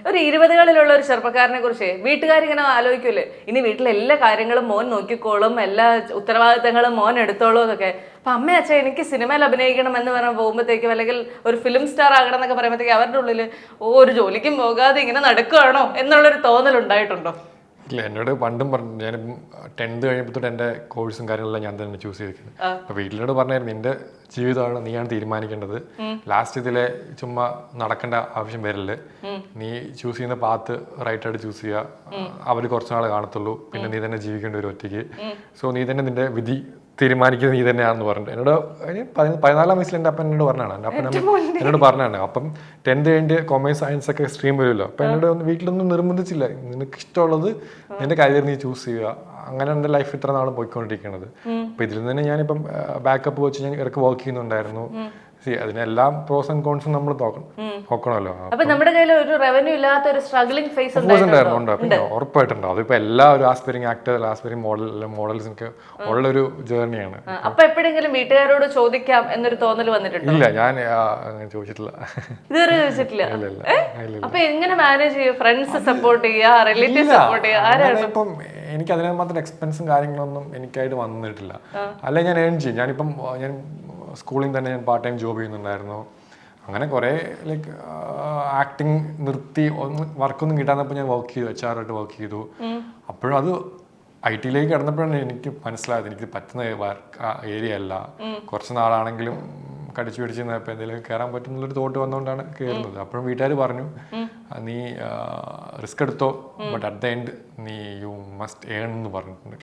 ഒരു 20കളിലുള്ള ഒരു ചെറുപ്പക്കാരനെ കുറിച്ച് വീട്ടുകാരിങ്ങനെ ആലോചിക്കൂലേ, ഇനി വീട്ടിലെ എല്ലാ കാര്യങ്ങളും മോൻ നോക്കിക്കോളും, എല്ലാ ഉത്തരവാദിത്തങ്ങളും മോൻ എടുത്തോളും എന്നൊക്കെ. അപ്പൊ അമ്മ അച്ഛൻ എനിക്ക് സിനിമയിൽ അഭിനയിക്കണം എന്ന് പറഞ്ഞാൽ പോകുമ്പോഴത്തേക്കും, അല്ലെങ്കിൽ ഒരു ഫിലിം സ്റ്റാർ ആകണം എന്നൊക്കെ പറയുമ്പോഴത്തേക്കും അവരുടെ ഉള്ളിൽ ഒരു ജോലിക്കും പോകാതെ ഇങ്ങനെ നടക്കുകയാണോ എന്നുള്ളൊരു തോന്നൽ ഉണ്ടായിട്ടുണ്ടോ? ഇല്ല, എന്നോട് പണ്ടും പറഞ്ഞു. ഞാനിപ്പം 10th കഴിഞ്ഞപ്പോൾ തൊട്ട് എൻ്റെ കോഴ്സും കാര്യങ്ങളെല്ലാം ഞാൻ തന്നെ ചൂസ് ചെയ്തിരിക്കുന്നത്. അപ്പോൾ വീട്ടിലോട് പറഞ്ഞായിരുന്നു, നിന്റെ ജീവിതമാണ് നീയാണ് തീരുമാനിക്കേണ്ടത്, ലാസ്റ്റ് ഇതിലെ ചുമ്മാ നടക്കേണ്ട ആവശ്യം വരില്ലേ, നീ ചൂസ് ചെയ്യുന്ന പാത്ത് റൈറ്റായിട്ട് ചൂസ് ചെയ്യുക, അവർ കുറച്ച് നാൾ കാണത്തുള്ളൂ, പിന്നെ നീ തന്നെ ജീവിക്കേണ്ടി വരും ഒറ്റയ്ക്ക്. സോ നീ തന്നെ നിന്റെ വിധി തീരുമാനിക്കുന്നത് നീ തന്നെയാണെന്ന് പറഞ്ഞിട്ട് എന്നോട് 14 വയസ്സിൽ എൻ്റെ അപ്പൻ എന്നോട് പറഞ്ഞാണ്. എൻ്റെ അപ്പൻ എന്നോട് പറഞ്ഞാണ്. അപ്പം 10th കഴിഞ്ഞ് കൊമേഴ്സ് സയൻസ് ഒക്കെ സ്ട്രീം വരുമല്ലോ. അപ്പം എന്നോട് വീട്ടിലൊന്നും നിർബന്ധിച്ചില്ല, നിനക്ക് ഇഷ്ടമുള്ളത് നിന്റെ കരിയർ നീ ചൂസ് ചെയ്യുക. അങ്ങനെ എൻ്റെ ലൈഫ് ഇത്ര നാളും പോയിക്കൊണ്ടിരിക്കുന്നത്. അപ്പം ഇതിൽ നിന്ന് തന്നെ ഞാനിപ്പം ബാക്കപ്പ് വെച്ച് ഞാൻ ഇടയ്ക്ക് വർക്ക് ചെയ്യുന്നുണ്ടായിരുന്നു. അതിനെല്ലാം പ്രോസ് ആൻഡ് കോൺസും നമ്മൾ നോക്കണമല്ലോ. അപ്പൊ നമ്മുടെ കയ്യിൽ ഒരു റവന്യൂ ഇല്ലാത്ത ഒരു സ്ട്രഗ്ലിംഗ് ഫേസ് ഉണ്ടായിരുന്നു. പിന്നെ ഉറപ്പായിട്ടുണ്ടോ, അതിപ്പോ എല്ലാ ഒരു ആസ്പയറിംഗ് ആക്ടർ, ആസ്പയറിംഗ് മോഡൽസിനൊക്കെ ഉള്ളൊരു ജേർണിയാണ്. അപ്പൊ എപ്പോഴെങ്കിലും വീട്ടുകാരോട് ചോദിക്കാം എന്നൊരു തോന്നൽ വന്നിട്ടുണ്ടോ? ഇല്ല, ഞാൻ അങ്ങനെ ചോദിച്ചിട്ടില്ല. ഇതുവരെ ചോദിച്ചിട്ടില്ല. അപ്പൊ എങ്ങനെ മാനേജ് ചെയ്യും? ഫ്രണ്ട്സ് സപ്പോർട്ട് ചെയ്യുക, റിലേറ്റീവ് സപ്പോർട്ട് ചെയ്യുക, ആരാണ്? ഇപ്പം എനിക്ക് അതിനെ മാത്രം എക്സ്പെൻസും കാര്യങ്ങളൊന്നും എനിക്കായിട്ട് വന്നിട്ടില്ല. അല്ലെ ഞാൻ ഏൺ ചെയ്യും. ഞാൻ സ്കൂളിൽ തന്നെ ഞാൻ പാർട്ട് ടൈം ജോബ് ചെയ്യുന്നുണ്ടായിരുന്നു. അങ്ങനെ കുറേ ലൈക്ക് ആക്ടിങ് നിർത്തി വർക്കൊന്നും കിട്ടാന്നപ്പോൾ ഞാൻ വർക്ക് ചെയ്തു, HR ആയിട്ട് വർക്ക് ചെയ്തു. അപ്പോഴും അത് IT-ലേക്ക് കിടന്നപ്പോഴാണ് എനിക്ക് മനസ്സിലായത് എനിക്ക് പറ്റുന്ന ഏരിയ അല്ല. കുറച്ച് നാളാണെങ്കിലും കടിച്ചു പിടിച്ച് ഇപ്പോൾ എന്തെങ്കിലും കയറാൻ പറ്റുന്നുള്ളൊരു തോട്ട് വന്നുകൊണ്ടാണ് കയറുന്നത്. അപ്പോഴും വീട്ടുകാർ പറഞ്ഞു, നീ റിസ്ക് എടുത്തോ, ബട്ട് അറ്റ് ദ എൻഡ് നീ യു മസ്റ്റ് ഏൺ എന്ന് പറഞ്ഞിട്ടുണ്ട്.